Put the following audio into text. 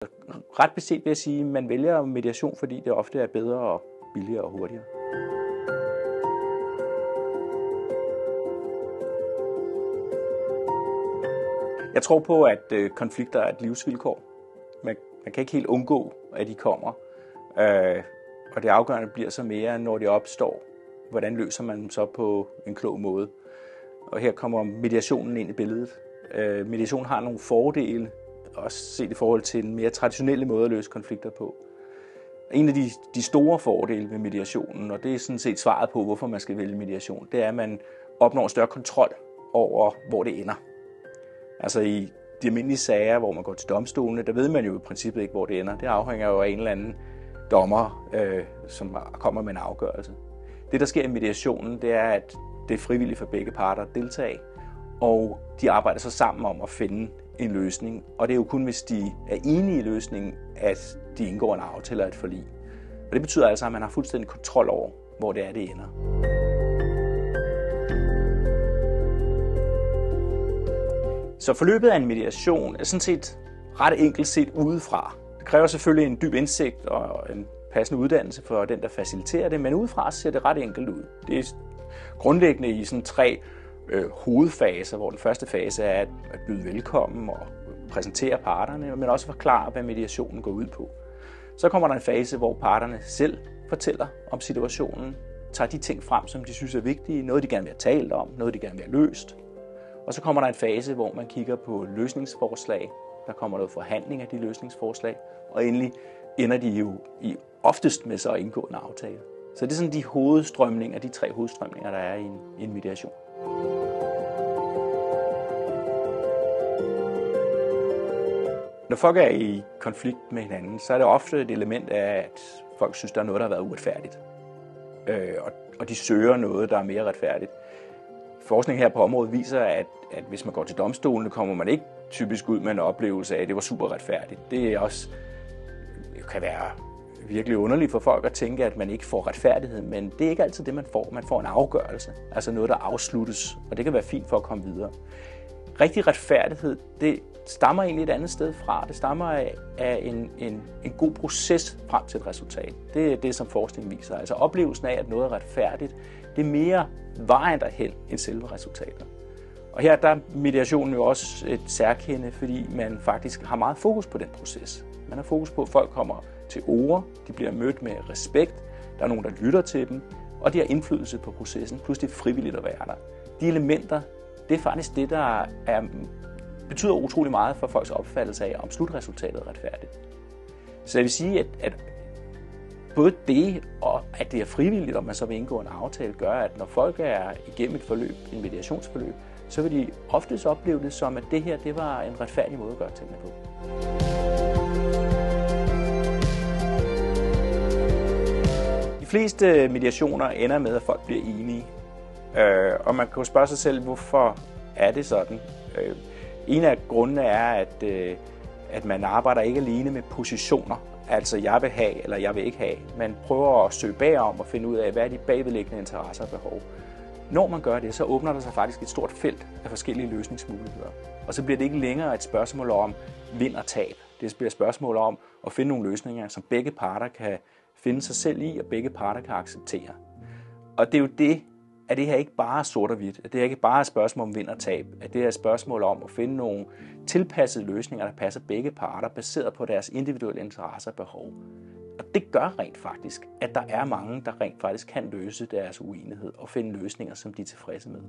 Ret beset vil jeg sige, at man vælger mediation, fordi det ofte er bedre og billigere og hurtigere. Jeg tror på, at konflikter er et livsvilkår. Man kan ikke helt undgå, at de kommer. Og det afgørende bliver så mere, når de opstår. Hvordan løser man dem så på en klog måde? Og her kommer meditationen ind i billedet. Meditation har nogle fordele, også set i forhold til en mere traditionelle måde at løse konflikter på. En af de store fordele ved meditationen, og det er sådan set svaret på, hvorfor man skal vælge meditation, det er, at man opnår større kontrol over, hvor det ender. Altså i de almindelige sager, hvor man går til domstolene, der ved man jo i princippet ikke, hvor det ender. Det afhænger jo af en eller anden dommer, som kommer med en afgørelse. Det, der sker i mediationen, det er, at det er frivilligt for begge parter at deltage, og de arbejder så sammen om at finde en løsning. Og det er jo kun, hvis de er enige i løsningen, at de indgår en aftale eller et forlig. Og det betyder altså, at man har fuldstændig kontrol over, hvor det er, det ender. Så forløbet af en mediation er sådan set ret enkelt set udefra. Det kræver selvfølgelig en dyb indsigt og en passende uddannelse for den, der faciliterer det, men udefra ser det ret enkelt ud. Det er grundlæggende i sådan 3 hovedfaser, hvor den første fase er at byde velkommen og præsentere parterne, men også forklare, hvad mediationen går ud på. Så kommer der en fase, hvor parterne selv fortæller om situationen, tager de ting frem, som de synes er vigtige, noget de gerne vil have talt om, noget de gerne vil have løst. Og så kommer der en fase, hvor man kigger på løsningsforslag, der kommer noget forhandling af de løsningsforslag, og endelig ender de jo oftest med så at indgå en aftale. Så det er sådan de 3 hovedstrømninger, der er i en mediation. Når folk er i konflikt med hinanden, så er det ofte et element af, at folk synes, der er noget, der har været uretfærdigt. Og de søger noget, der er mere retfærdigt. Forskning her på området viser, at hvis man går til domstolene, kommer man ikke typisk ud med en oplevelse af, at det var super retfærdigt. Det kan være virkelig underligt for folk at tænke, at man ikke får retfærdighed, men det er ikke altid det, man får. Man får en afgørelse, altså noget, der afsluttes, og det kan være fint for at komme videre. Rigtig retfærdighed, det stammer egentlig et andet sted fra. Det stammer af en god proces frem til et resultat. Det er det, som forskning viser. Altså oplevelsen af, at noget er retfærdigt, det er mere vejen derhen end selve resultatet. Og her der er mediationen jo også et særkende, fordi man faktisk har meget fokus på den proces. Man har fokus på, at folk kommer til ord, de bliver mødt med respekt, der er nogen, der lytter til dem, og de har indflydelse på processen, plus det er frivilligt at være der. De elementer, det er faktisk det, der betyder utrolig meget for folks opfattelse af, om slutresultatet er retfærdigt. Så jeg vil sige, at både det og at det er frivilligt, om man så vil indgå en aftale, gør, at når folk er igennem et forløb, en mediationsforløb, så vil de oftest opleve det som, at det her det var en retfærdig måde at gøre tingene på. De fleste mediationer ender med, at folk bliver enige. Og man kan jo spørge sig selv, hvorfor er det sådan? En af grundene er, at man arbejder ikke alene med positioner. Altså, jeg vil have, eller jeg vil ikke have. Man prøver at søge bagom og finde ud af, hvad er de bagvedliggende interesser og behov. Når man gør det, så åbner der sig faktisk et stort felt af forskellige løsningsmuligheder. Og så bliver det ikke længere et spørgsmål om vind og tab. Det bliver et spørgsmål om at finde nogle løsninger, som begge parter kan finde sig selv i, og begge parter kan acceptere. Og det er jo det, at det her ikke bare er sort og hvidt. At det her ikke bare er et spørgsmål om vind og tab. At det er et spørgsmål om at finde nogle tilpassede løsninger, der passer begge parter, baseret på deres individuelle interesser og behov. Og det gør rent faktisk, at der er mange, der rent faktisk kan løse deres uenighed og finde løsninger, som de er tilfredse med.